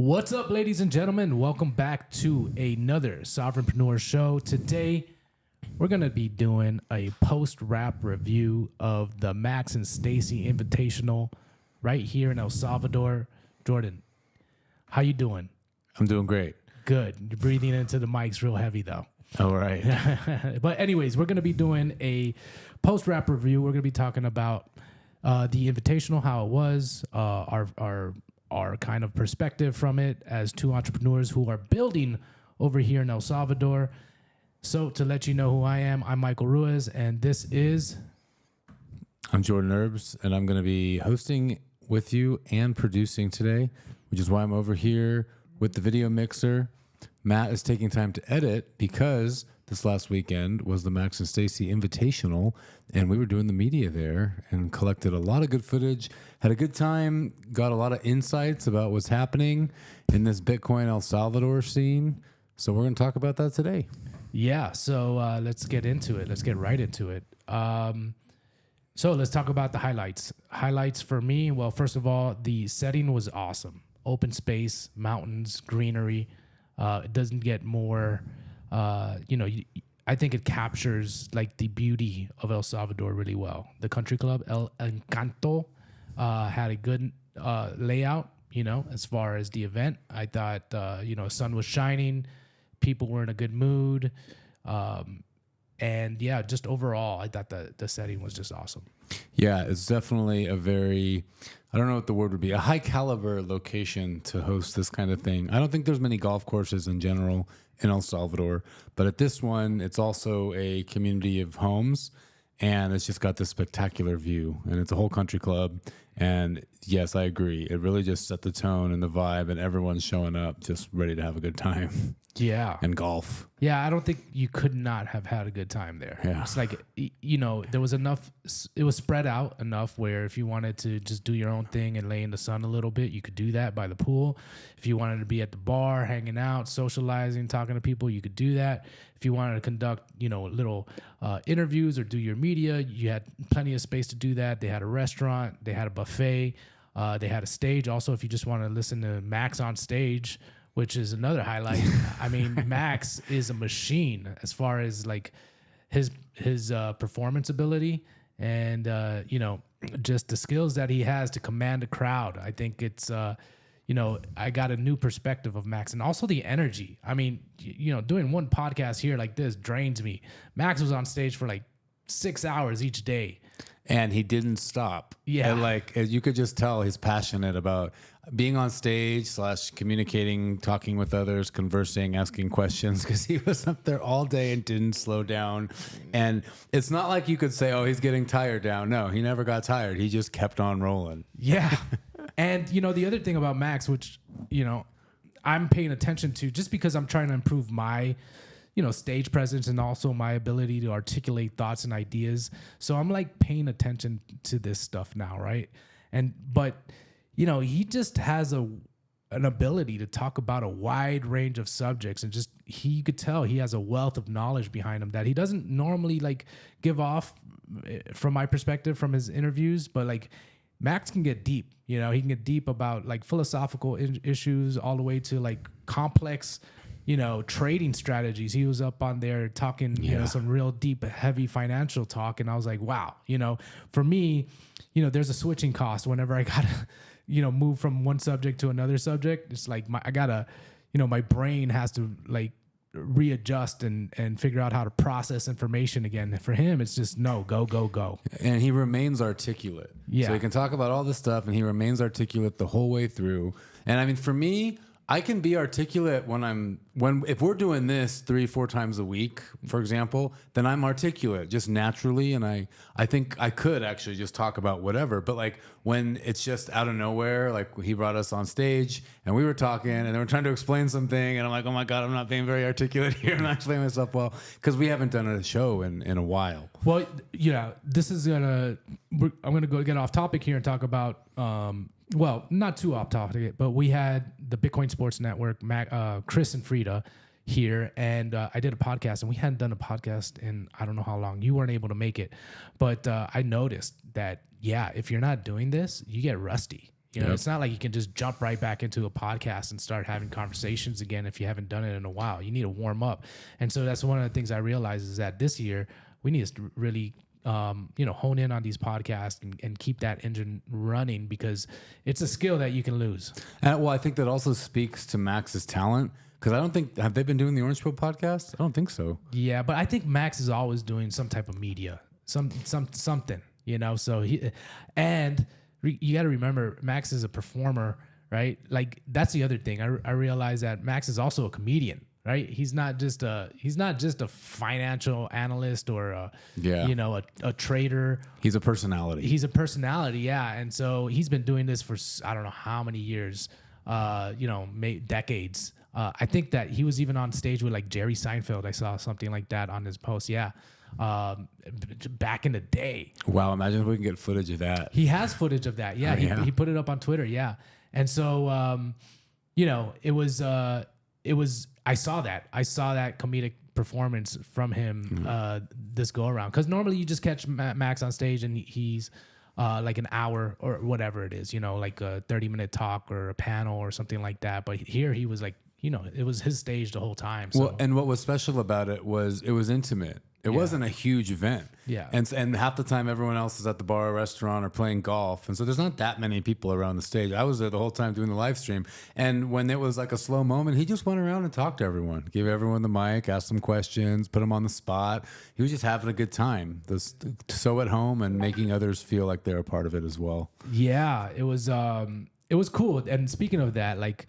What's up, ladies and gentlemen? Welcome back to another Sovereignpreneur show. Today, we're going to be doing a post-wrap review of the Max and Stacy Invitational right here in El Salvador. Jordan, how you doing? I'm doing great. Good. You're breathing into the mics real heavy, though. All right. But anyways, we're going to be doing a post-wrap review. We're going to be talking about the Invitational, how it was, our kind of perspective from it as two entrepreneurs who are building over here in El Salvador. So to let you know who I am, I'm Michael Ruiz, and this is... I'm Jordan Herbs, and I'm going to be hosting with you and producing today, which is why I'm over here with the video mixer. Matt is taking time to edit because this last weekend was the Max and Stacy Invitational, and we were doing the media there and collected a lot of good footage, had a good time, got a lot of insights about what's happening in this Bitcoin El Salvador scene. So we're going to talk about that today. Yeah, so let's get into it. Let's get right into it. So let's talk about the highlights. Highlights for me, well, first of all, the setting was awesome. Open space, mountains, greenery. It doesn't get more... I think it captures like the beauty of El Salvador really well. The country club, El Encanto, had a good layout, as far as the event. I thought, sun was shining, people were in a good mood. And yeah, just overall, I thought the setting was just awesome. Yeah, it's definitely a very, I don't know what the word would be, a high caliber location to host this kind of thing. I don't think there's many golf courses in general in El Salvador, but at this one, it's also a community of homes, and it's just got this spectacular view, and it's a whole country club. And yes, I agree. It really just set the tone and the vibe, and everyone's showing up just ready to have a good time. Yeah. And golf. Yeah, I don't think you could not have had a good time there. Yeah. It's like, there was enough, it was spread out enough where if you wanted to just do your own thing and lay in the sun a little bit, you could do that by the pool. If you wanted to be at the bar, hanging out, socializing, talking to people, you could do that. If you wanted to conduct, little interviews or do your media, you had plenty of space to do that. They had a restaurant, they had a buffet, they had a stage. Also, if you just want to listen to Max on stage, which is another highlight. I mean, Max is a machine as far as like his performance ability and just the skills that he has to command a crowd. I think it's I got a new perspective of Max, and also the energy. I mean, doing one podcast here like this drains me. Max was on stage for like 6 hours each day. And he didn't stop. Yeah. And you could just tell he's passionate about being on stage / communicating, talking with others, conversing, asking questions, because he was up there all day and didn't slow down. And it's not like you could say, oh, he's getting tired now. No, he never got tired. He just kept on rolling. Yeah. And, the other thing about Max, which, I'm paying attention to just because I'm trying to improve my stage presence and also my ability to articulate thoughts and ideas. So I'm like paying attention to this stuff now, right? But he just has an ability to talk about a wide range of subjects, and you could tell he has a wealth of knowledge behind him that he doesn't normally like give off from my perspective from his interviews, but like Max can get deep, he can get deep about like philosophical issues all the way to like complex trading strategies. He was up on there talking, some real deep, heavy financial talk. And I was like, wow, for me, there's a switching cost whenever I gotta, move from one subject to another subject. It's like I gotta, my brain has to like readjust and figure out how to process information again. For him, it's just go. And he remains articulate. Yeah. So he can talk about all this stuff and he remains articulate the whole way through. And I mean, for me, I can be articulate if we're doing this 3-4 times a week, for example, then I'm articulate just naturally. And I think I could actually just talk about whatever. But like when it's just out of nowhere, like he brought us on stage and we were talking and they were trying to explain something. And I'm like, oh my God, I'm not being very articulate here. I'm not explaining myself well because we haven't done a show in a while. Well, this is I'm going to go get off topic here and talk about, well, not too off topic, but we had the Bitcoin Sports Network, Chris and Frida here, and I did a podcast, and we hadn't done a podcast in I don't know how long. You weren't able to make it, but I noticed that, if you're not doing this, you get rusty. You know, it's not like you can just jump right back into a podcast and start having conversations again if you haven't done it in a while. You need to warm up. And so that's one of the things I realized is that this year we need to really, hone in on these podcasts and keep that engine running, because it's a skill that you can lose. Well, I think that also speaks to Max's talent, because I don't think, have they been doing the Orange Pill podcast? I don't think so. Yeah, but I think Max is always doing some type of media, something, you know. So you got to remember, Max is a performer, right? Like that's the other thing. I realize that Max is also a comedian, right? He's not just a financial analyst or a trader. He's a personality. He's a personality, yeah. And so he's been doing this for I don't know how many years, decades. I think that he was even on stage with like Jerry Seinfeld. I saw something like that on his post. Yeah. Back in the day. Wow. Imagine if we can get footage of that. He has footage of that. Yeah. He put it up on Twitter. Yeah. And so, it was, I saw that comedic performance from him, this go around. Cause normally you just catch Max on stage and he's, like an hour or whatever it is, like a 30-minute talk or a panel or something like that. But here he was like, it was his stage the whole time. So. Well, and what was special about it was intimate. It wasn't a huge event. Yeah. And half the time everyone else is at the bar or restaurant or playing golf. And so there's not that many people around the stage. I was there the whole time doing the live stream. And when it was like a slow moment, he just went around and talked to everyone, gave everyone the mic, asked them questions, put them on the spot. He was just having a good time. So at home and making others feel like they're a part of it as well. Yeah, it was cool. And speaking of that, like,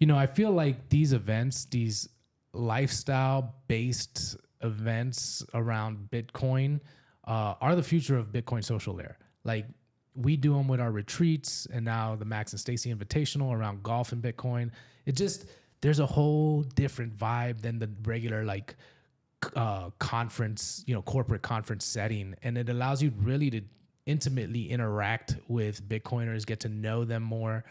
I feel like these events, these lifestyle-based events around Bitcoin are the future of Bitcoin social layer. Like we do them with our retreats and now the Max and Stacy Invitational around golf and Bitcoin. There's a whole different vibe than the regular like conference, corporate conference setting. And it allows you really to intimately interact with Bitcoiners, get to know them more,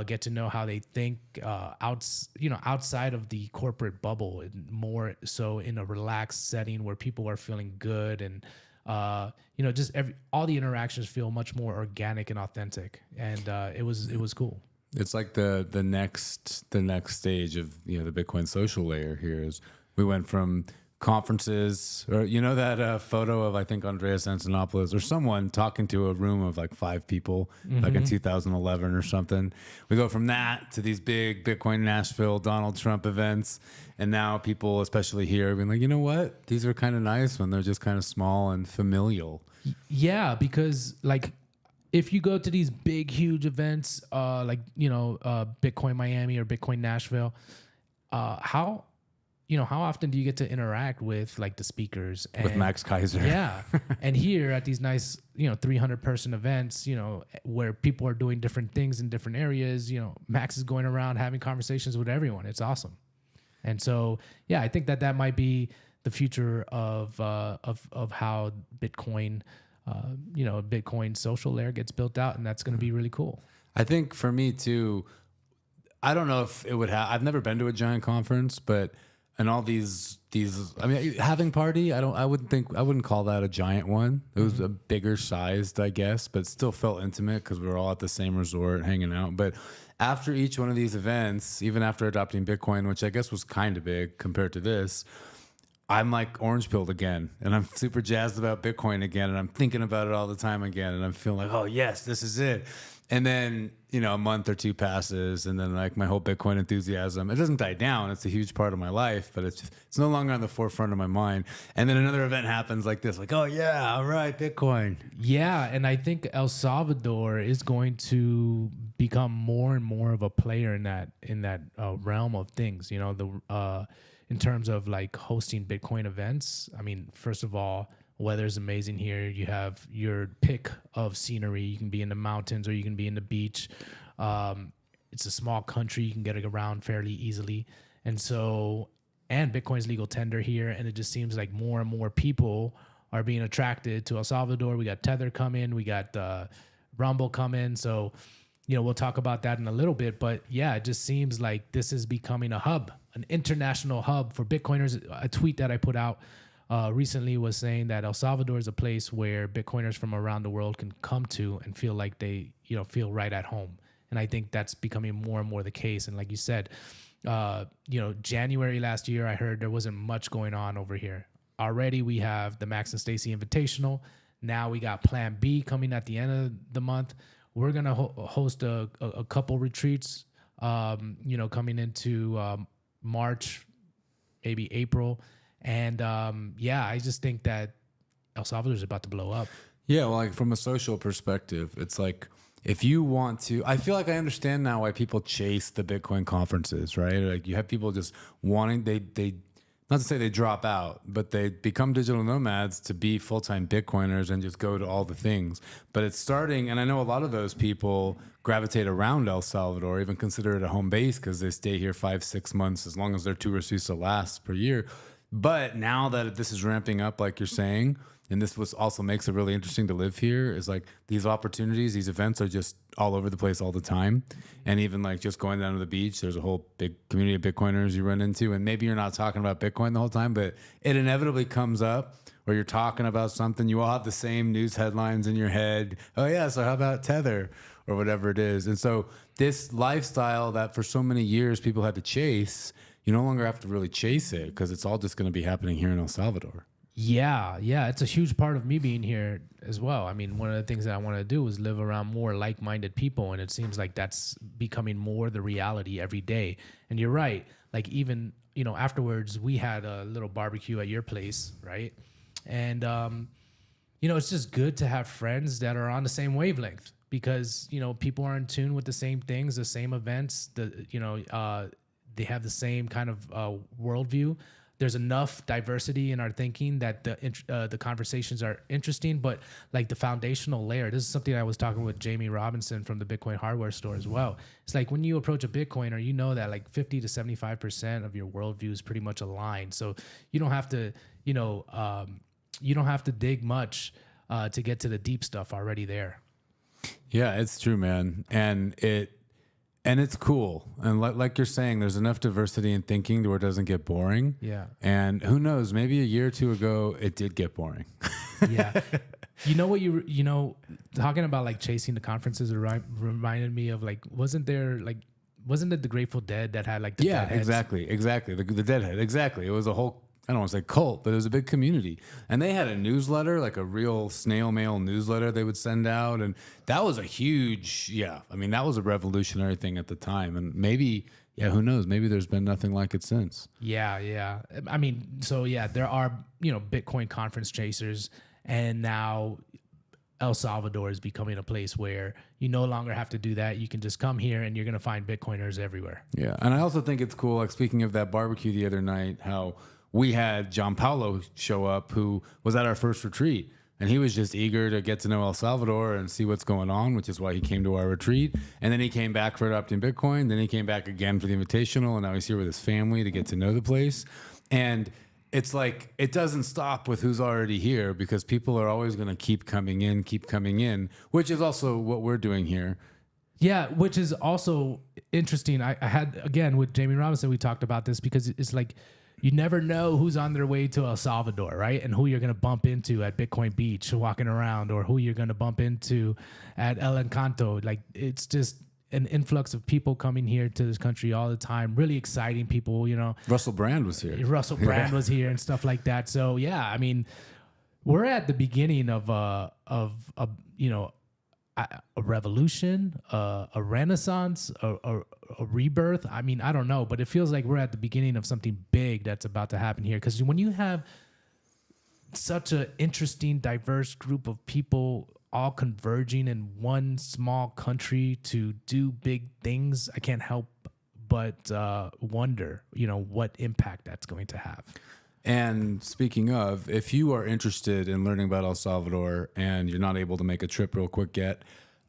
get to know how they think outside of the corporate bubble, and more so in a relaxed setting where people are feeling good and just all the interactions feel much more organic and authentic, and it was cool. It's like the next stage of the Bitcoin social layer here is we went from conferences, or that photo of I think Andreas Antonopoulos or someone talking to a room of like 5 people like in 2011 or something. We go from that to these big Bitcoin Nashville Donald Trump events, and now people, especially here, being like, you know what, these are kind of nice when they're just kind of small and familial. Yeah, because like if you go to these big huge events Bitcoin Miami or Bitcoin Nashville, how often do you get to interact with like the speakers and, with Max Kaiser? Yeah. And here at these nice, 300 person events, where people are doing different things in different areas, Max is going around having conversations with everyone. It's awesome. And so, yeah, I think that might be the future of how Bitcoin, Bitcoin social layer gets built out. And that's going to be really cool. I think for me too, I don't know if it would have, I've never been to a giant conference, but and all these, I mean, having party, I wouldn't call that a giant one. It was a bigger sized, I guess, but it still felt intimate because we were all at the same resort hanging out. But after each one of these events, even after adopting Bitcoin, which I guess was kind of big compared to this, I'm like orange pilled again, and I'm super jazzed about Bitcoin again, and I'm thinking about it all the time again, and I'm feeling like, oh yes, this is it. And then, a month or two passes, and then like my whole Bitcoin enthusiasm, it doesn't die down. It's a huge part of my life, but it's no longer on the forefront of my mind. And then another event happens like this, like, oh yeah, all right, Bitcoin. Yeah, and I think El Salvador is going to become more and more of a player in that realm of things. In terms of like hosting Bitcoin events. I mean, first of all, weather's amazing here. You have your pick of scenery. You can be in the mountains or you can be in the beach. It's a small country. You can get around fairly easily. And Bitcoin's legal tender here. And it just seems like more and more people are being attracted to El Salvador. We got Tether coming. We got Rumble coming. So, we'll talk about that in a little bit. But yeah, it just seems like this is becoming a hub, an international hub for Bitcoiners. A tweet that I put out recently was saying that El Salvador is a place where Bitcoiners from around the world can come to and feel like they, feel right at home. And I think that's becoming more and more the case. And like you said, January last year, I heard there wasn't much going on over here. Already we have the Max and Stacy Invitational. Now we got Plan B coming at the end of the month. We're going to host a couple retreats, coming into March, maybe April. And I just think that El Salvador is about to blow up. Yeah, well, like from a social perspective, it's like if you want to, I feel like I understand now why people chase the Bitcoin conferences, right? Like you have people just wanting, they not to say they drop out, but they become digital nomads to be full-time Bitcoiners and just go to all the things. But it's starting, and I know a lot of those people gravitate around El Salvador, even consider it a home base because they stay here 5-6 months as long as their tour visa lasts per year. But now that this is ramping up, like you're saying, and this was also makes it really interesting to live here, is like these opportunities, these events are just all over the place all the time. And even like just going down to the beach, there's a whole big community of Bitcoiners you run into. And maybe you're not talking about Bitcoin the whole time, but it inevitably comes up, or you're talking about something. You all have the same news headlines in your head. Oh yeah, so how about Tether or whatever it is? And so this lifestyle that for so many years people had to chase, you no longer have to really chase it because it's all just going to be happening here in El Salvador. Yeah, it's a huge part of me being here as well. I mean, one of the things that I want to do is live around more like-minded people, and it seems like that's becoming more the reality every day. And you're right. Like even, afterwards, we had a little barbecue at your place, right? And, it's just good to have friends that are on the same wavelength because, people are in tune with the same things, the same events, they have the same kind of worldview. There's enough diversity in our thinking that the conversations are interesting, but like the foundational layer, this is something I was talking with Jamie Robinson from the Bitcoin hardware store as well. It's like when you approach a Bitcoiner, that like 50 to 75% of your worldview is pretty much aligned. So you don't have to, you don't have to dig much to get to the deep stuff already there. Yeah, it's true, man. And it's cool. And like you're saying, there's enough diversity in thinking to where it doesn't get boring. Yeah. And who knows, maybe a year or two ago, it did get boring. Yeah. Talking about like chasing the conferences reminded me of like, wasn't it the Grateful Dead that had like the Deadheads? Exactly. The Deadhead. Exactly. It was a whole, I don't want to say cult, but it was a big community. And they had a newsletter, like a real snail mail newsletter they would send out. And that was a huge, that was a revolutionary thing at the time. And maybe, who knows? Maybe there's been nothing like it since. Yeah. I mean, there are, Bitcoin conference chasers. And now El Salvador is becoming a place where you no longer have to do that. You can just come here and you're going to find Bitcoiners everywhere. Yeah. And I also think it's cool, like speaking of that barbecue the other night, how we had John Paulo show up, who was at our first retreat, and he was just eager to get to know El Salvador and see what's going on, which is why he came to our retreat. And then he came back for Adopting Bitcoin. Then he came back again for the Invitational, and now he's here with his family to get to know the place. And it's like it doesn't stop with who's already here because people are always going to keep coming in, which is also what we're doing here. Yeah, which is also interesting. I had, again, with Jamie Robinson, we talked about this because it's like, you never know who's on their way to El Salvador, right? And who you're going to bump into at Bitcoin Beach walking around, or who you're going to bump into at El Encanto. Like, it's just an influx of people coming here to this country all the time. Really exciting people, Russell Brand was here. Russell Brand was here and stuff like that. So, I mean, we're at the beginning of a revolution, a renaissance, a rebirth. I mean, I don't know, but it feels like we're at the beginning of something big that's about to happen here. Because when you have such an interesting, diverse group of people all converging in one small country to do big things, I can't help but wonder, what impact that's going to have. And speaking of, if you are interested in learning about El Salvador and you're not able to make a trip real quick yet,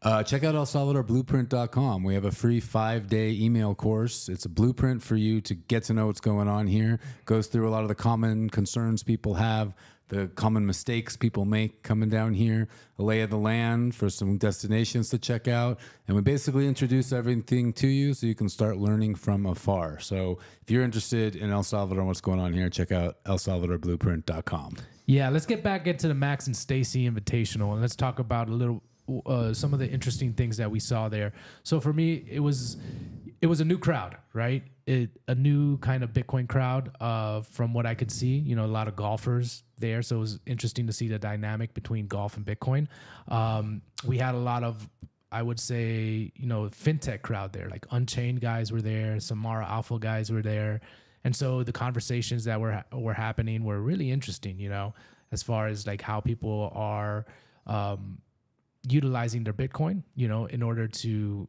check out ElSalvadorBlueprint.com. We have a free 5-day email course. It's a blueprint for you to get to know what's going on here. Goes through a lot of the common concerns people have, the common mistakes people make coming down here, a lay of the land for some destinations to check out. And we basically introduce everything to you so you can start learning from afar. So if you're interested in El Salvador and what's going on here, check out ElSalvadorBlueprint.com. Yeah, let's get back into the Max and Stacy Invitational, and let's talk about a little some of the interesting things that we saw there. So for me, it was a new crowd, right? A new kind of Bitcoin crowd, from what I could see. You know, a lot of golfers there, so it was interesting to see the dynamic between golf and Bitcoin. We had a lot of, I would say, you know, fintech crowd there, like Unchained guys were there, Samara Alpha guys were there, and so the conversations that were happening were really interesting. You know, as far as like how people are utilizing their Bitcoin, you know, in order to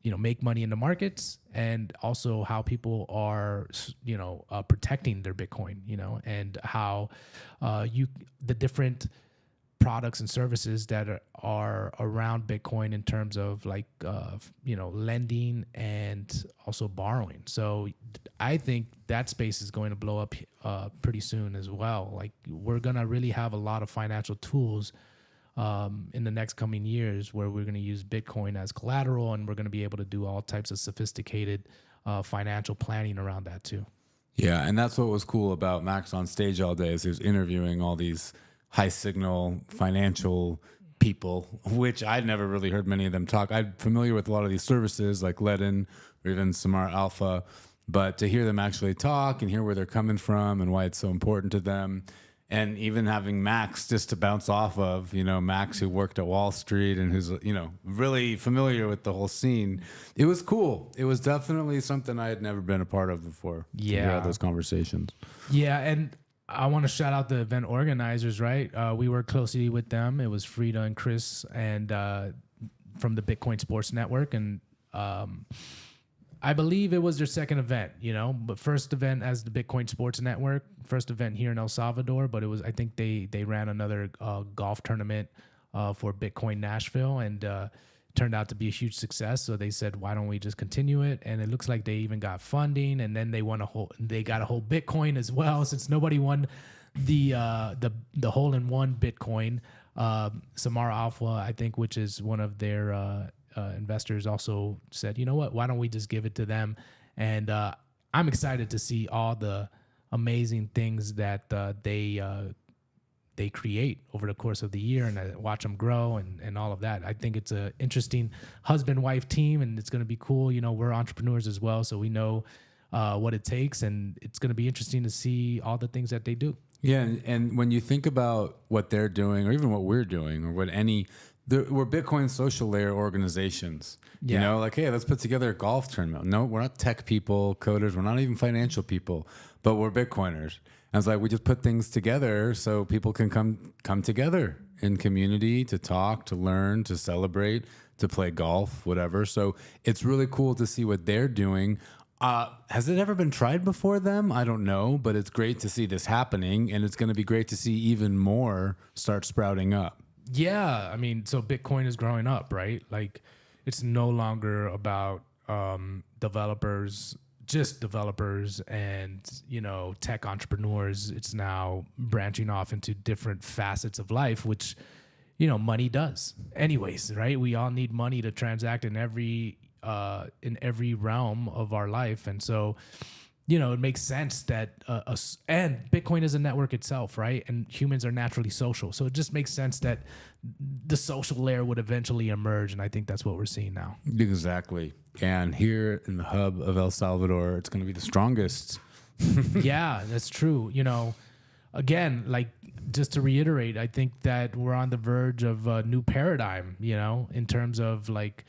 you know, make money in the markets, and also how people are, you know, protecting their Bitcoin, you know, and how the different products and services that are around Bitcoin in terms of like, you know, lending and also borrowing. So I think that space is going to blow up pretty soon as well. Like, we're going to really have a lot of financial tools in the next coming years where we're going to use Bitcoin as collateral, and we're going to be able to do all types of sophisticated financial planning around that too. Yeah, and that's what was cool about Max on stage all day, is he was interviewing all these high signal financial people, which I'd never really heard many of them talk. I'm familiar with a lot of these services like Ledin or even Samara Alpha, but to hear them actually talk and hear where they're coming from and why it's so important to them. And even having Max just to bounce off of, you know, Max who worked at Wall Street and who's, you know, really familiar with the whole scene. It was cool. It was definitely something I had never been a part of before. Yeah. To hear those conversations. Yeah. And I want to shout out the event organizers, right? We worked closely with them. It was Frida and Chris and from the Bitcoin Sports Network. And I believe it was their second event, you know, but first event as the Bitcoin Sports Network, first event here in El Salvador, but it was, I think they ran another golf tournament for Bitcoin Nashville, and turned out to be a huge success. So they said, why don't we just continue it? And it looks like they even got funding, and then they got a whole Bitcoin as well, since nobody won the hole-in-one Bitcoin. Samara Alpha, I think, which is one of their investors, also said, you know what, why don't we just give it to them? And I'm excited to see all the amazing things that they create over the course of the year, and I watch them grow and all of that. I think it's a interesting husband-wife team, and it's going to be cool. You know, we're entrepreneurs as well, so we know what it takes, and it's going to be interesting to see all the things that they do. Yeah, and when you think about what they're doing, or even what we're doing, or what we're Bitcoin social layer organizations. Yeah. You know, like, hey, let's put together a golf tournament. No, we're not tech people, coders. We're not even financial people, but we're Bitcoiners. And it's like, we just put things together so people can come together in community to talk, to learn, to celebrate, to play golf, whatever. So it's really cool to see what they're doing. Has it ever been tried before them? I don't know, but it's great to see this happening, and it's going to be great to see even more start sprouting up. Yeah, I mean, so Bitcoin is growing up, right? Like, it's no longer about developers, just developers and, you know, tech entrepreneurs. It's now branching off into different facets of life, which, you know, money does anyways, right? We all need money to transact in every realm of our life. And so, you know, it makes sense that and Bitcoin is a network itself, right? And humans are naturally social. So it just makes sense that the social layer would eventually emerge. And I think that's what we're seeing now. Exactly. And here in the hub of El Salvador, it's going to be the strongest. Yeah, that's true. You know, again, like, just to reiterate, I think that we're on the verge of a new paradigm, you know, in terms of like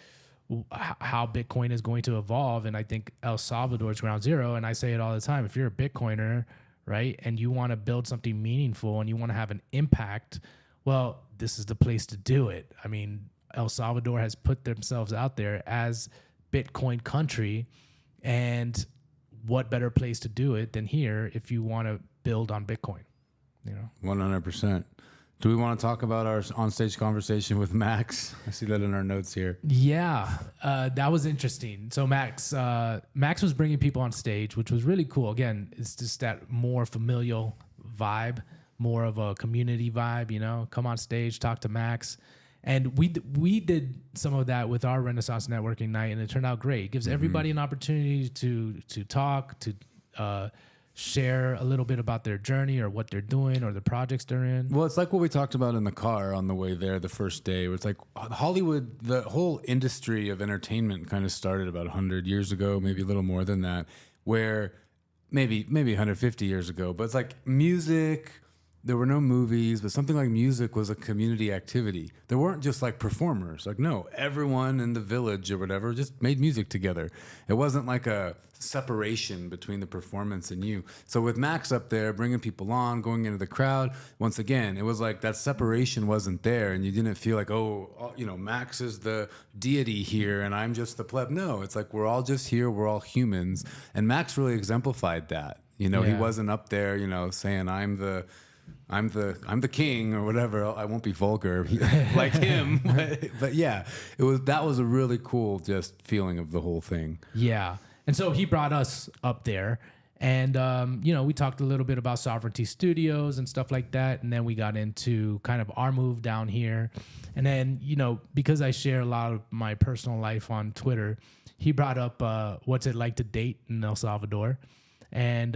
how Bitcoin is going to evolve. And I think El Salvador is ground zero. And I say it all the time, if you're a Bitcoiner, right, and you want to build something meaningful and you want to have an impact, well, this is the place to do it. I mean, El Salvador has put themselves out there as Bitcoin country, and what better place to do it than here if you want to build on Bitcoin, you know? 100%. Do we want to talk about our on-stage conversation with Max? I see that in our notes here. Yeah, that was interesting. So Max was bringing people on stage, which was really cool. Again, it's just that more familial vibe, more of a community vibe, you know, come on stage, talk to Max. And we did some of that with our Renaissance networking night, and it turned out great. It gives everybody an opportunity to talk, to share a little bit about their journey or what they're doing or the projects they're in? Well, it's like what we talked about in the car on the way there the first day. It's like Hollywood, the whole industry of entertainment kind of started about 100 years ago, maybe a little more than that, where maybe 150 years ago. But it's like music. There were no movies, but something like music was a community activity. There weren't just like performers. Like, no, everyone in the village or whatever just made music together. It wasn't like a separation between the performance and you. So with Max up there, bringing people on, going into the crowd, once again, it was like that separation wasn't there. And you didn't feel like, oh, you know, Max is the deity here and I'm just the pleb. No, it's like we're all just here. We're all humans. And Max really exemplified that. You know, he wasn't up there, you know, saying I'm the king or whatever. I won't be vulgar like him, but yeah, that was a really cool just feeling of the whole thing. Yeah, and so he brought us up there, and you know, we talked a little bit about Sovereignty Studios and stuff like that, and then we got into kind of our move down here, and then you know, because I share a lot of my personal life on Twitter, he brought up what's it like to date in El Salvador. And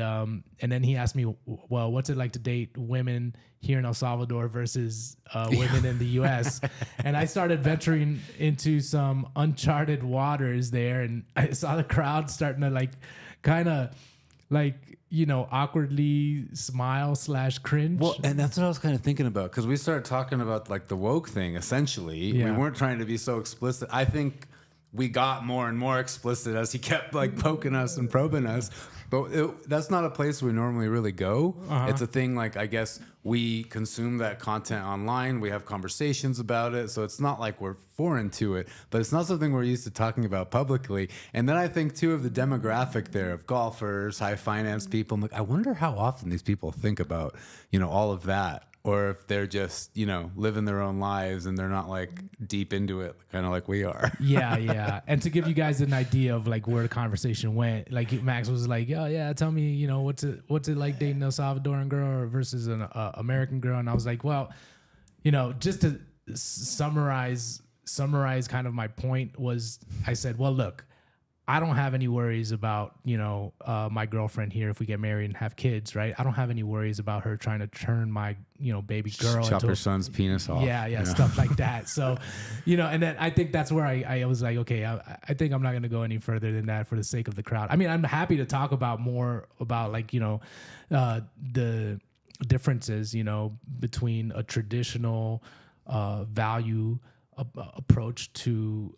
then he asked me, well, what's it like to date women here in El Salvador versus women in the U.S.? And I started venturing into some uncharted waters there, and I saw the crowd starting to like, kind of like, you know, awkwardly smile / cringe. Well, and that's what I was kind of thinking about, because we started talking about like the woke thing. Essentially, we weren't trying to be so explicit. I think we got more and more explicit as he kept like poking us and probing us. But that's not a place we normally really go. It's a thing like, I guess we consume that content online. We have conversations about it. So it's not like we're foreign to it, but it's not something we're used to talking about publicly. And then I think too of the demographic there of golfers, high finance people. I'm like, I wonder how often these people think about, you know, all of that. Or if they're just, you know, living their own lives and they're not like deep into it, kind of like we are. Yeah. And to give you guys an idea of like where the conversation went, like Max was like, oh yeah, tell me, you know, what's it like dating a Salvadoran girl versus an American girl? And I was like, well, you know, just to summarize kind of my point was, I said, well, look, I don't have any worries about, you know, my girlfriend here if we get married and have kids, right? I don't have any worries about her trying to turn my, you know, baby girl chop her son's penis off. Yeah, stuff like that. So, you know, and then I think that's where I was like, okay, I think I'm not going to go any further than that for the sake of the crowd. I mean, I'm happy to talk about more about like, you know, the differences, you know, between a traditional value approach to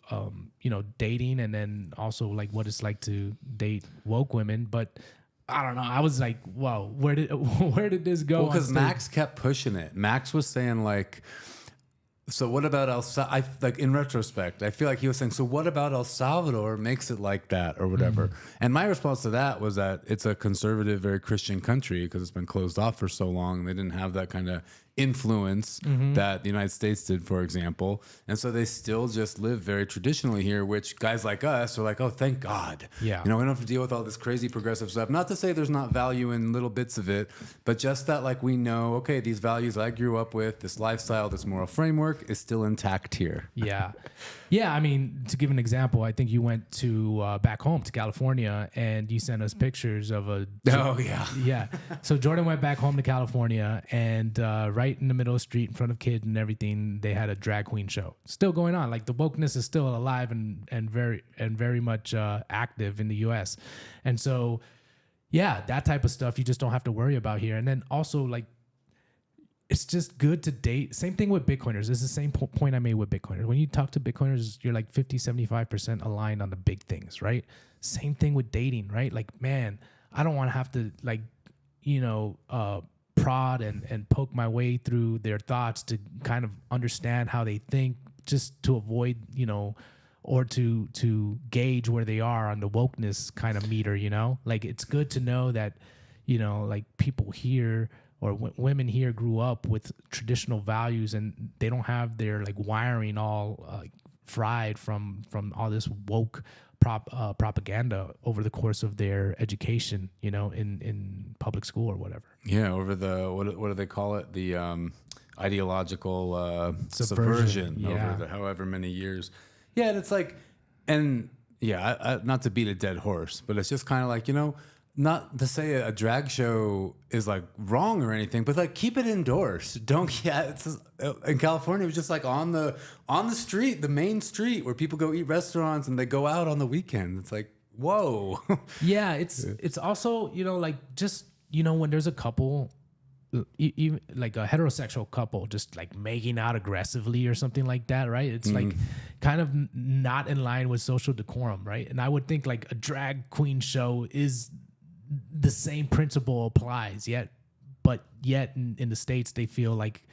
you know, dating, and then also like what it's like to date woke women. But I don't know, I was like, whoa, where did this go? Well, because Max kept pushing it. Max was saying like, so what about like in retrospect, I feel like he was saying, so what about El Salvador makes it like that or whatever? And my response to that was that it's a conservative, very Christian country because it's been closed off for so long. They didn't have that kind of influence that the United States did, for example. And so they still just live very traditionally here, which guys like us are like, oh, thank God. Yeah. You know, we don't have to deal with all this crazy progressive stuff. Not to say there's not value in little bits of it, but just that like we know, okay, these values I grew up with, this lifestyle, this moral framework is still intact here. Yeah. Yeah, I mean, to give an example, I think you went to back home to California and you sent us pictures of a... Oh, yeah. Yeah. So Jordan went back home to California, and right in the middle of the street in front of kids and everything, they had a drag queen show. Still going on. Like the wokeness is still alive and very much active in the U.S. And so, yeah, that type of stuff you just don't have to worry about here. And then also, like, it's just good to date. Same thing with Bitcoiners. It's the same point I made with Bitcoiners. When you talk to Bitcoiners, you're like 50-75% aligned on the big things, right? Same thing with dating, right? Like, man, I don't want to have to, like, you know, prod and poke my way through their thoughts to kind of understand how they think, just to avoid, you know, or to gauge where they are on the wokeness kind of meter, you know? Like, it's good to know that, you know, like people here or women here grew up with traditional values, and they don't have their like wiring all fried from all this woke propaganda over the course of their education, you know, in public school or whatever. Yeah, over the what do they call it? The ideological subversion over the however many years. Yeah, and it's like, and yeah, not to beat a dead horse, but it's just kind of like, you know, not to say a drag show is like wrong or anything, but like keep it indoors. Don't in California, it was just like on the street, the main street where people go eat restaurants and they go out on the weekend. It's like, whoa. Yeah, it's also, like just, when there's a couple, even like a heterosexual couple just like making out aggressively or something like that, right? It's like kind of not in line with social decorum, right? And I would think like a drag queen show is the same principle applies, yet in the States they feel like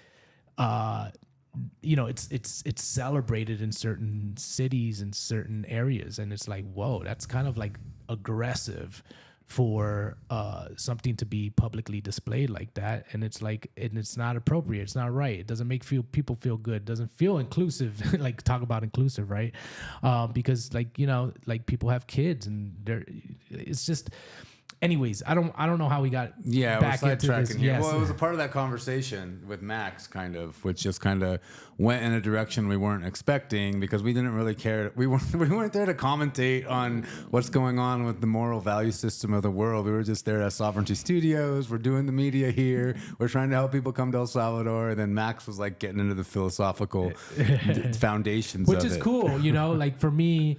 it's celebrated in certain cities and certain areas, and it's like, whoa, that's kind of like aggressive for something to be publicly displayed like that. And it's like, and it's not appropriate, it's not right, it doesn't make people feel good, it doesn't feel inclusive. Like, talk about inclusive, right? Because like, like people have kids and it's just, anyways, I don't know how we got back we're into this. sidetracking here. Yes. Well, it was a part of that conversation with Max, kind of, which just kind of went in a direction we weren't expecting, because we didn't really care. We weren't there to commentate on what's going on with the moral value system of the world. We were just there as Sovereignty Studios. We're doing the media here. We're trying to help people come to El Salvador. And then Max was like getting into the philosophical foundations, which of is it. Cool. Like for me,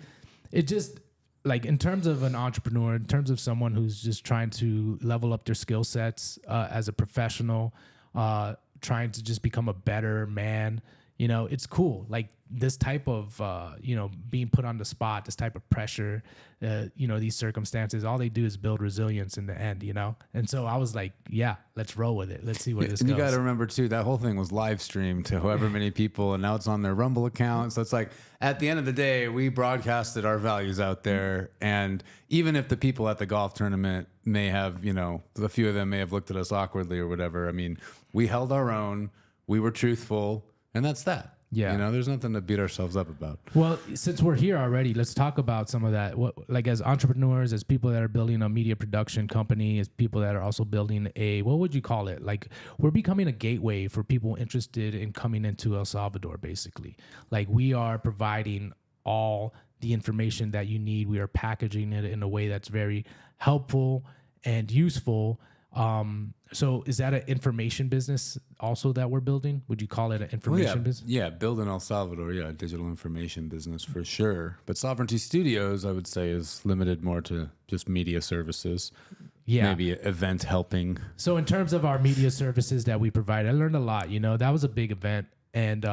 it just, like in terms of an entrepreneur, in terms of someone who's just trying to level up their skill sets as a professional, trying to just become a better man, it's cool. Like this type of, being put on the spot, this type of pressure, these circumstances, all they do is build resilience in the end, And so I was like, yeah, let's roll with it. Let's see where this goes. You got to remember too, that whole thing was live streamed to however many people, and now it's on their Rumble account. So it's like, at the end of the day, we broadcasted our values out there. And even if the people at the golf tournament may have, a few of them may have looked at us awkwardly or whatever, I mean, we held our own, we were truthful, and that's that. Yeah. There's nothing to beat ourselves up about. Well, since we're here already, let's talk about some of that. What, like as entrepreneurs, as people that are building a media production company, as people that are also building what would you call it? Like, we're becoming a gateway for people interested in coming into El Salvador, basically. Like, we are providing all the information that you need. We are packaging it in a way that's very helpful and useful. So is that an information business also that we're building? Would you call it an information business? Yeah, building El Salvador, a digital information business for sure. But Sovereignty Studios, I would say, is limited more to just media services. Yeah. Maybe event helping. So in terms of our media services that we provide, I learned a lot. That was a big event. And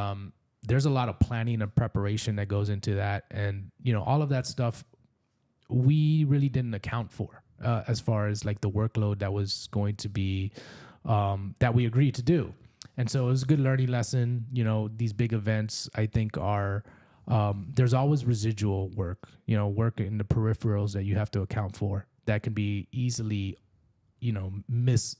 there's a lot of planning and preparation that goes into that. And, all of that stuff we really didn't account for. As far as like the workload that was going to be, that we agreed to do. And so it was a good learning lesson. These big events, I think are, there's always residual work, work in the peripherals that you have to account for that can be easily, missed,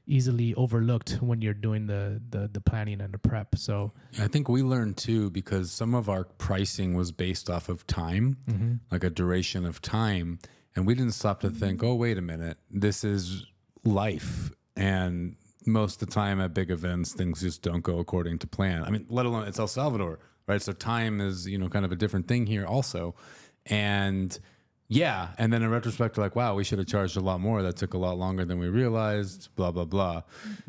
easily overlooked when you're doing the planning and the prep. So I think we learned too, because some of our pricing was based off of time, like a duration of time. And we didn't stop to think, oh, wait a minute, this is life. And most of the time at big events, things just don't go according to plan. I mean, let alone it's El Salvador, right? So time is, kind of a different thing here also. And yeah, and then in retrospect, like, wow, we should have charged a lot more. That took a lot longer than we realized, blah, blah, blah.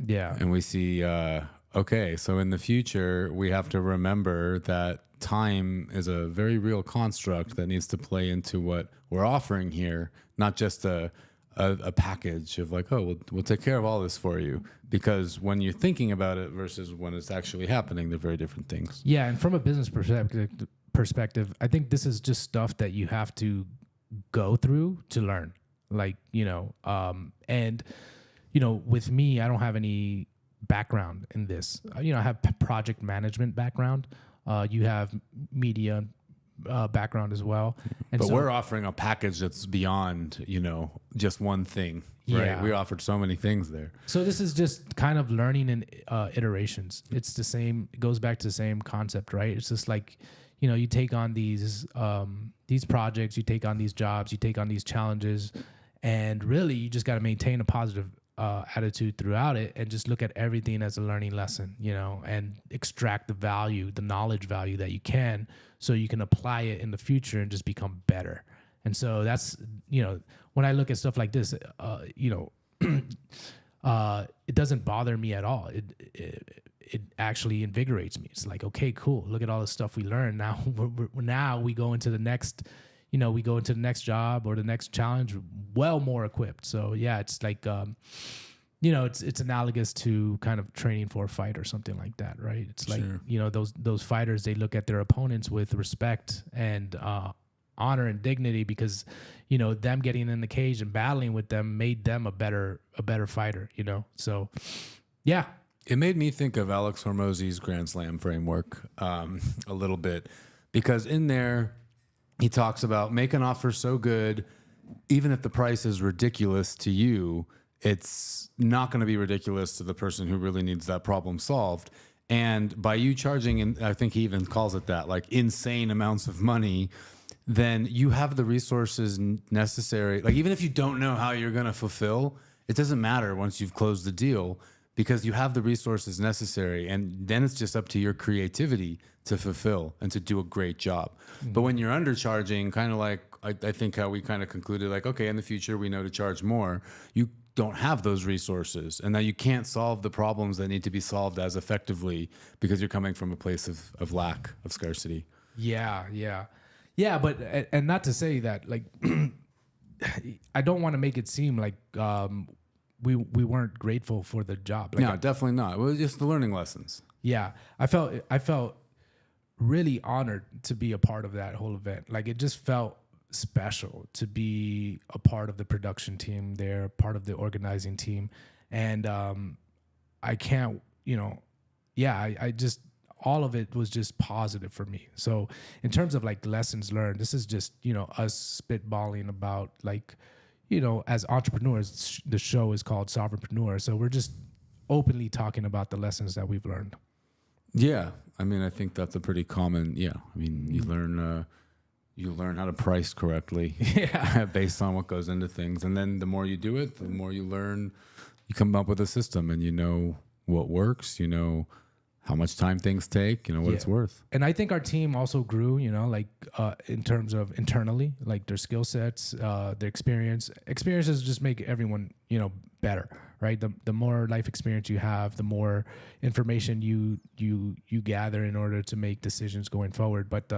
Yeah. And we see, okay, so in the future, we have to remember that time is a very real construct that needs to play into what we're offering here, not just a package of like, oh, we'll take care of all this for you. Because when you're thinking about it versus when it's actually happening, they're very different things. Yeah, and from a business perspective, I think this is just stuff that you have to go through to learn. Like, with me, I don't have any background in this. I have project management background. You have media background as well. And but we're offering a package that's beyond, just one thing, right? Yeah. We offered so many things there. So this is just kind of learning in iterations. It's the same, it goes back to the same concept, right? It's just like, you take on these projects, you take on these jobs, you take on these challenges, and really you just got to maintain a positive attitude throughout it and just look at everything as a learning lesson, and extract the value, the knowledge value that you can, so you can apply it in the future and just become better. And so that's, when I look at stuff like this, it doesn't bother me at all. It actually invigorates me. It's like, okay, cool. Look at all the stuff we learned. Now now we go into the next, we go into the next job or the next challenge well more equipped. So yeah, it's like, it's analogous to kind of training for a fight or something like that, right? It's like, those fighters, they look at their opponents with respect and honor and dignity because, them getting in the cage and battling with them made them a better fighter, So, yeah. It made me think of Alex Hormozy's Grand Slam framework a little bit, because in there he talks about make an offer so good, even if the price is ridiculous to you, it's not going to be ridiculous to the person who really needs that problem solved. And by you charging, and I think he even calls it that, like insane amounts of money, then you have the resources necessary. Like even if you don't know how you're going to fulfill, it doesn't matter once you've closed the deal, because you have the resources necessary, and then it's just up to your creativity to fulfill and to do a great job. Mm-hmm. But when you're undercharging, kind of like I think how we kind of concluded, like, okay, in the future we know to charge more, you don't have those resources, and now you can't solve the problems that need to be solved as effectively because you're coming from a place of lack, of scarcity. Yeah, but and not to say that, like, I don't want to make it seem like we weren't grateful for the job. Like, no, definitely not. It was just the learning lessons. Yeah, I felt really honored to be a part of that whole event. Like, it just felt special to be a part of the production team there, part of the organizing team. And I can't, I just, all of it was just positive for me. So in terms of like lessons learned, this is just, us spitballing about, like, as entrepreneurs. The show is called Sovereignpreneur. So we're just openly talking about the lessons that we've learned. Yeah. I mean, I think that's a pretty common, you learn how to price correctly based on what goes into things. And then the more you do it, the more you learn, you come up with a system, and you know what works, how much time things take, what it's worth. And I think our team also grew, in terms of internally, like their skill sets, their experiences just make everyone, better, right? The more life experience you have, the more information you gather in order to make decisions going forward. But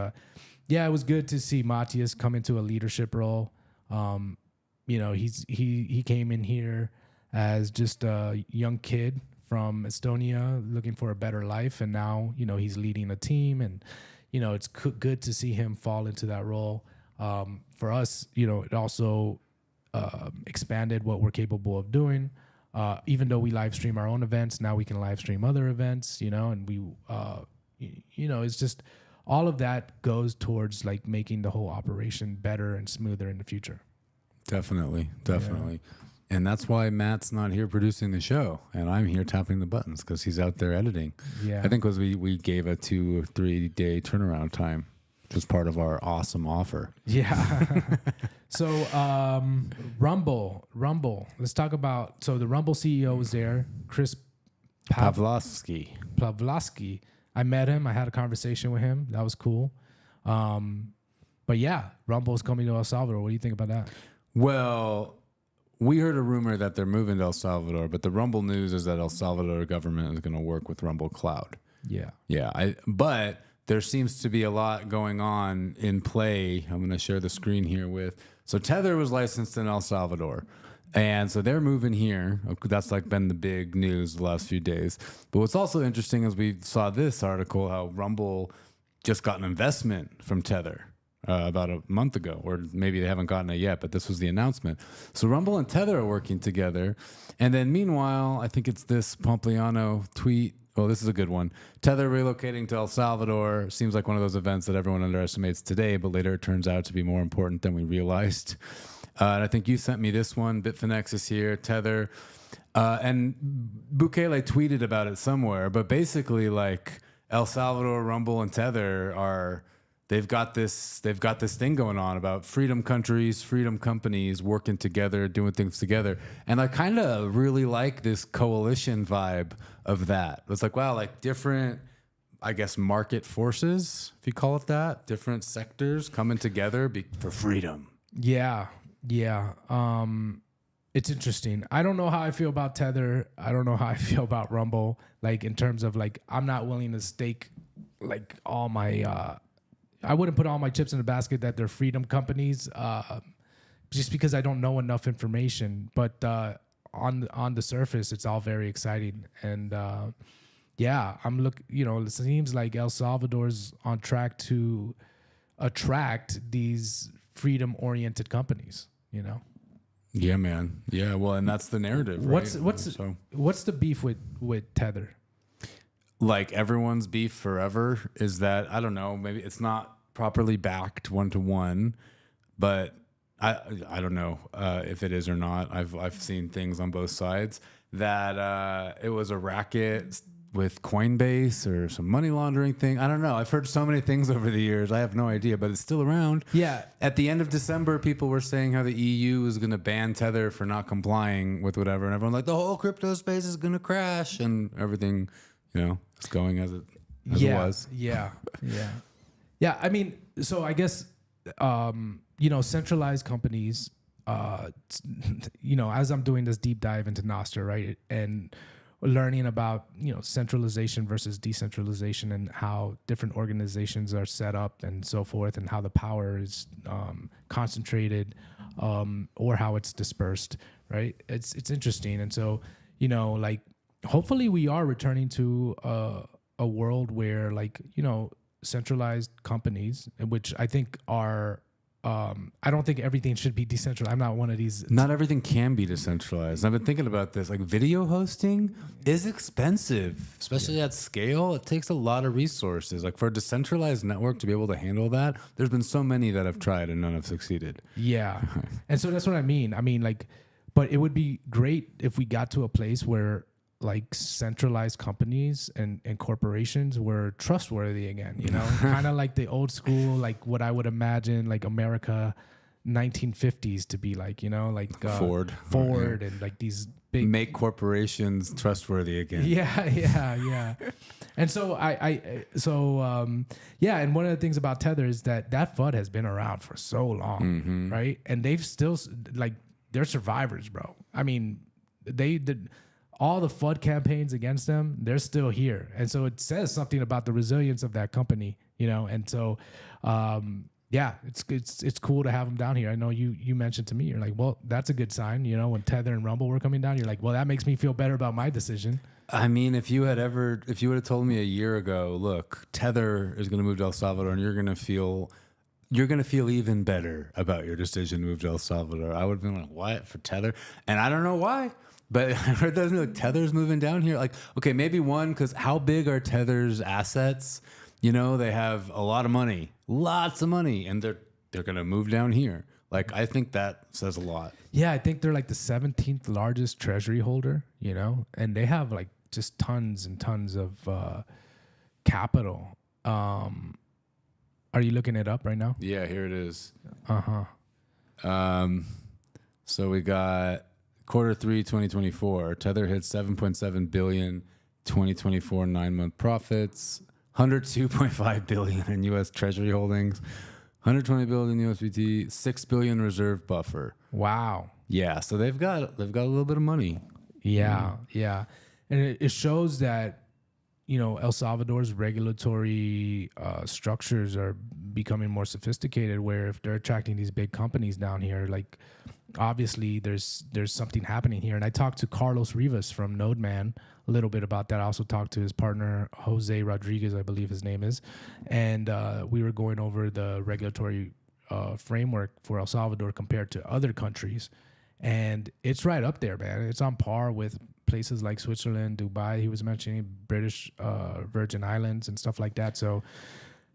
it was good to see Matthias come into a leadership role. He came in here as just a young kid from Estonia looking for a better life, and now he's leading a team, and it's good to see him fall into that role. For us, it also expanded what we're capable of doing. Even though we live stream our own events, now we can live stream other events, and we it's just all of that goes towards like making the whole operation better and smoother in the future. Definitely. And that's why Matt's not here producing the show, and I'm here tapping the buttons because he's out there editing. Yeah, I think because we gave a 2 or 3 day turnaround time, which was part of our awesome offer. Yeah. So Rumble. Let's talk about. So the Rumble CEO was there, Chris Pavlovsky. I met him. I had a conversation with him. That was cool. But yeah, Rumble's coming to El Salvador. What do you think about that? Well, we heard a rumor that they're moving to El Salvador, but the Rumble news is that El Salvador government is going to work with Rumble Cloud. Yeah. But there seems to be a lot going on in play. I'm going to share the screen here with. So Tether was licensed in El Salvador, and so they're moving here. That's like been the big news the last few days. But what's also interesting is we saw this article how Rumble just got an investment from Tether. About a month ago, or maybe they haven't gotten it yet, but this was the announcement. So Rumble and Tether are working together. And then meanwhile, I think it's this Pompliano tweet. Oh, this is a good one. Tether relocating to El Salvador seems like one of those events that everyone underestimates today, but later it turns out to be more important than we realized. And I think you sent me this one. Bitfinex is here, Tether. And Bukele tweeted about it somewhere, but basically like El Salvador, Rumble, and Tether are... They've got this thing going on about freedom countries, freedom companies working together, doing things together. And I kind of really like this coalition vibe of that. It's like, wow, like different, I guess, market forces, if you call it that, different sectors coming together for freedom. Yeah, yeah. It's interesting. I don't know how I feel about Tether. I don't know how I feel about Rumble. Like in terms of like, I'm not willing to stake like all my. I wouldn't put all my chips in the basket that they're freedom companies, just because I don't know enough information. But on the surface, it's all very exciting, and yeah, I'm look. You know, it seems like El Salvador's on track to attract these freedom-oriented companies. You know. Yeah, man. Yeah, well, and that's the narrative, right? What's the beef with Tether? Like everyone's beef forever is that, I don't know, maybe it's not properly backed 1-to-1, but I don't know if it is or not. I've seen things on both sides that it was a racket with Coinbase or some money laundering thing. I don't know. I've heard so many things over the years. I have no idea, but it's still around. Yeah. At the end of December, people were saying how the EU is going to ban Tether for not complying with whatever, and everyone's like, the whole crypto space is going to crash, and everything, you know, is going as it was. Yeah. I mean, so I guess you know, centralized companies. You know, as I'm doing this deep dive into Nostr, right, and learning about, you know, centralization versus decentralization and how different organizations are set up and so forth, and how the power is concentrated or how it's dispersed, right? It's interesting. And so, you know, like hopefully we are returning to a world where, like, you know, centralized companies, which I think are I don't think everything should be decentralized. I'm not one of these. Not everything can be decentralized. I've been thinking about this. Like video hosting is expensive, especially at scale. It takes a lot of resources. Like for a decentralized network to be able to handle that, there's been so many that have tried and none have succeeded. Yeah. And so that's what I mean. I mean, like, but it would be great if we got to a place where like centralized companies and corporations were trustworthy again, you know, kind of like the old school, like what I would imagine like America 1950s to be like, you know, like Ford and like these big, make corporations trustworthy again. Yeah. And so yeah. And one of the things about Tether is that FUD has been around for so long, right? And they've still, like, they're survivors, bro. I mean, they did all the FUD campaigns against them, they're still here. And so it says something about the resilience of that company, you know? And so, yeah, it's cool to have them down here. I know you mentioned to me, you're like, well, that's a good sign. You know, when Tether and Rumble were coming down, you're like, well, that makes me feel better about my decision. I mean, if you would have told me a year ago, look, Tether is going to move to El Salvador and you're going to feel even better about your decision to move to El Salvador, I would have been like, what, for Tether? And I don't know why. But I heard that like Tether's moving down here. Like, okay, maybe one, because how big are Tether's assets? You know, they have a lot of money, lots of money, and they're gonna move down here. Like, I think that says a lot. Yeah, I think they're like the 17th largest treasury holder, you know, and they have like just tons and tons of capital. Are you looking it up right now? Yeah, here it is. So we got Q3 2024, Tether hit 7.7 billion 2024 9-month profits, 102.5 billion in U.S. Treasury holdings, 120 billion USDT, 6 billion reserve buffer. Wow. Yeah, so they've got a little bit of money. Yeah, and it shows that, you know, El Salvador's regulatory structures are becoming more sophisticated, where if they're attracting these big companies down here, like, obviously there's something happening here. And I talked to Carlos Rivas from Nodeman a little bit about that. I also talked to his partner, Jose Rodriguez, I believe his name is. And we were going over the regulatory framework for El Salvador compared to other countries. And it's right up there, man. It's on par with places like Switzerland, Dubai. He was mentioning British Virgin Islands and stuff like that. So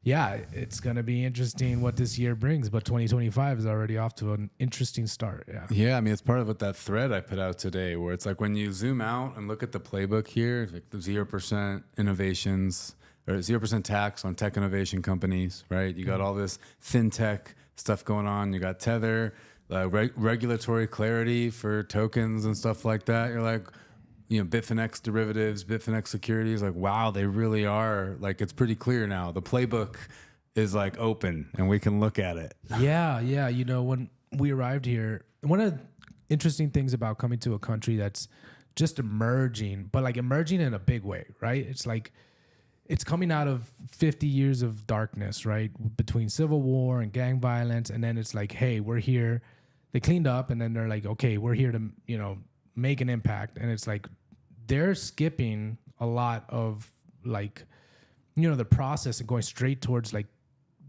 yeah, it's going to be interesting what this year brings, but 2025 is already off to an interesting start. Yeah, I mean, it's part of what that thread I put out today, where it's like when you zoom out and look at the playbook here, like the 0% innovations or 0% tax on tech innovation companies, right? You got all this fintech stuff going on. You got Tether, regulatory clarity for tokens and stuff like that. You're like, you know, Bitfinex derivatives, Bitfinex securities, like, wow, they really are, like, it's pretty clear now. The playbook is like open and we can look at it. Yeah. You know, we arrived here, one of the interesting things about coming to a country that's just emerging, but like emerging in a big way, right? It's like it's coming out of 50 years of darkness, right? Between civil war and gang violence. And then it's like, hey, we're here. They cleaned up and then they're like, okay, we're here to, you know, make an impact. And it's like they're skipping a lot of like, you know, the process and going straight towards like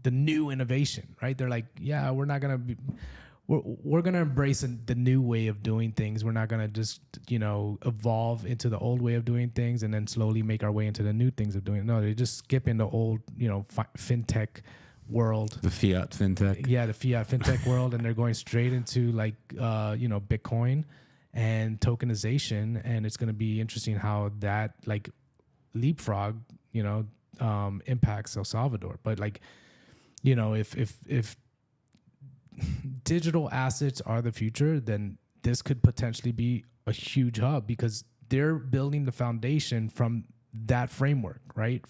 the new innovation, right? They're like, yeah, we're not going to be, we're going to embrace the new way of doing things. We're not going to just, you know, evolve into the old way of doing things and then slowly make our way into the new things of doing it. No, they're just skipping the old, you know, fintech world. The fiat fintech. Yeah, the fiat fintech world. And they're going straight into like, you know, Bitcoin and tokenization. And it's going to be interesting how that like leapfrog, you know, impacts El Salvador. But like, you know, if digital assets are the future, then this could potentially be a huge hub because they're building the foundation from that framework, right?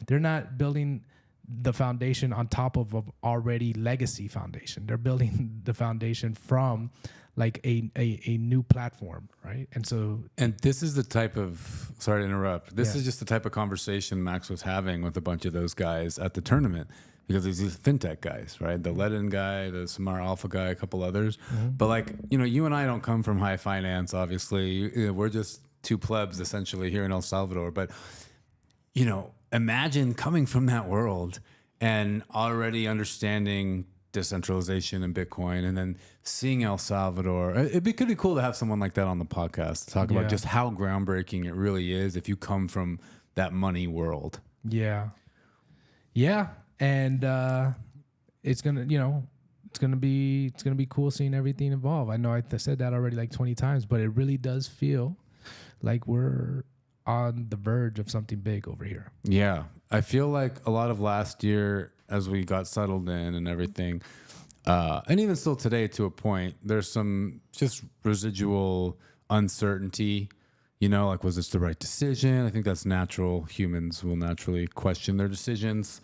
They're not building the foundation on top of an already legacy foundation. They're building the foundation from like a new platform, right? And this is the type of, sorry to interrupt, this is just the type of conversation Max was having with a bunch of those guys at the tournament. Because there's these fintech guys, right? The Ledin guy, the Samar Alpha guy, a couple others. Mm-hmm. But like, you know, you and I don't come from high finance, obviously. We're just two plebs essentially here in El Salvador. But, you know, imagine coming from that world and already understanding decentralization and Bitcoin and then seeing El Salvador. Could be cool to have someone like that on the podcast to talk about just how groundbreaking it really is if you come from that money world. Yeah. Yeah. And it's gonna, you know, it's gonna be cool seeing everything evolve. I know I said that already like 20 times, but it really does feel like we're on the verge of something big over here. Yeah, I feel like a lot of last year, as we got settled in and everything, and even still today, to a point, there's some just residual uncertainty. You know, like, was this the right decision? I think that's natural. Humans will naturally question their decisions.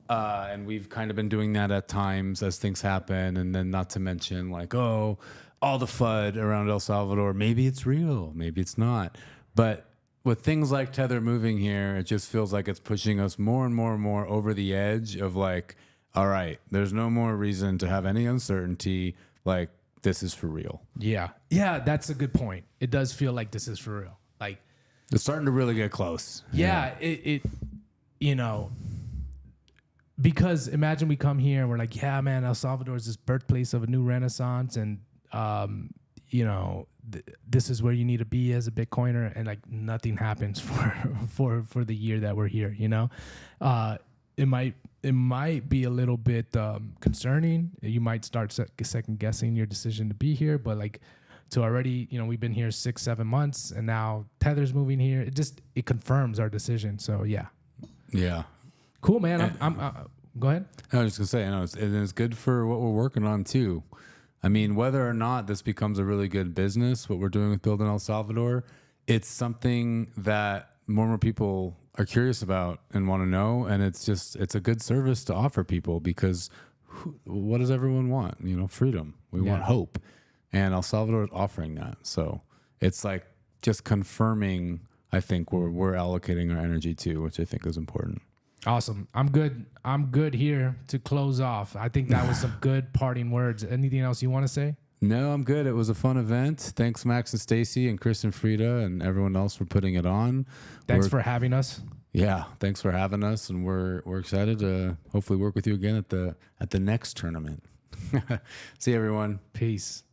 And we've kind of been doing that at times as things happen. And then not to mention like, oh, all the FUD around El Salvador, maybe it's real, maybe it's not. But with things like Tether moving here, it just feels like it's pushing us more and more and more over the edge of like, all right, there's no more reason to have any uncertainty. Like, this is for real. Yeah. Yeah, that's a good point. It does feel like this is for real. Like, it's starting to really get close. Yeah, it you know, because imagine we come here and we're like, yeah, man, El Salvador is this birthplace of a new renaissance, and you know, this is where you need to be as a Bitcoiner, and like nothing happens for the year that we're here. You know, it might be a little bit concerning. You might start second guessing your decision to be here, but like to already, you know, we've been here 6-7 months, and now Tether's moving here. It confirms our decision. So yeah. Cool, man. I'm go ahead. I was just gonna say, I know it's good for what we're working on too. I mean, whether or not this becomes a really good business, what we're doing with Building El Salvador, it's something that more and more people are curious about and want to know, and it's a good service to offer people because what does everyone want? You know, freedom. We want hope, and El Salvador is offering that. So it's like just confirming, I think, where we're allocating our energy to, which I think is important. Awesome. I'm good here to close off. I think that was some good parting words. Anything else you want to say? No, I'm good. It was a fun event. Thanks, Max and Stacy and Chris and Frida and everyone else for putting it on. Thanks for having us. Yeah, thanks for having us, and we're excited to hopefully work with you again at the next tournament. See you, everyone. Peace.